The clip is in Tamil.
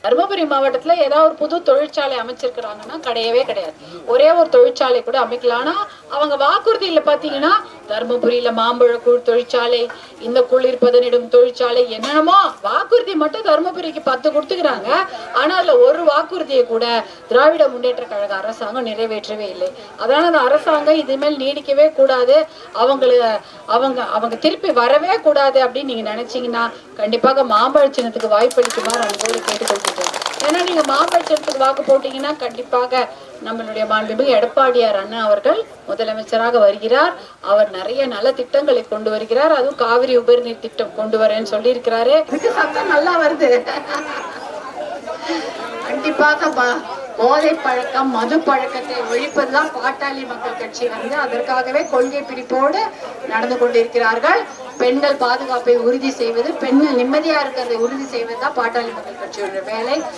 தருமபுரி மாவட்டத்துல ஏதாவது ஒரு புது தொழிற்சாலை அமைச்சிருக்கிறாங்கன்னா கிடையவே கிடையாது. ஒரே ஒரு தொழிற்சாலை கூட அமைக்கலாம். ஆனா அவங்க வாக்குறுதியில பாத்தீங்கன்னா தருமபுரியில மாம்பழக்கூழ் தொழிற்சாலை, இந்த குளிர் பதனிடும் தொழிற்சாலை, என்னென்னமோ வாக்குறுதி மட்டும் தருமபுரிக்கு 10 கொடுத்துக்கிறாங்க. ஆனா அதுல ஒரு வாக்குறுதியை கூட திராவிட முன்னேற்ற கழக அரசாங்கம் நிறைவேற்றவே இல்லை. அதனால அந்த அரசாங்கம் இதுமேல் நீடிக்கவே கூடாது, அவங்க திருப்பி வரவே கூடாது அப்படின்னு நீங்க நினைச்சீங்கன்னா கண்டிப்பாக மாம்பழ சின்னத்துக்கு வாய்ப்பளிக்குமாறு அவங்க கேட்டுக்கொள்கிறோம். ஏன்னா நீங்க மாம்பழ சின்னத்துக்கு வாக்கு போட்டீங்கன்னா கண்டிப்பாக நம்மளுடைய மாண்புமிகு எடப்பாடியார் அண்ணா அவர்கள் முதலமைச்சராக வருகிறார். அவர் நிறைய நல்ல திட்டங்களை கொண்டு வருகிறார். அதுவும் காவிரி உபரிநீர் திட்டம் கொண்டு வரேன்னு சொல்லி இருக்கிறாரு. சத்தம் நல்லா வருது. கண்டிப்பாக போதை பழக்கம், மது பழக்கத்தை ஒழிப்பதுதான் பாட்டாளி மக்கள் கட்சி அதற்காகவே கொள்கை பிடிப்போடு நடந்து கொண்டிருக்கிறார்கள். பெண்கள் பாதுகாப்பை உறுதி செய்வது, பெண்கள் நிம்மதியா இருக்கிறதை உறுதி செய்வதுதான் பாட்டாளி மக்கள் கட்சியோட வேலை.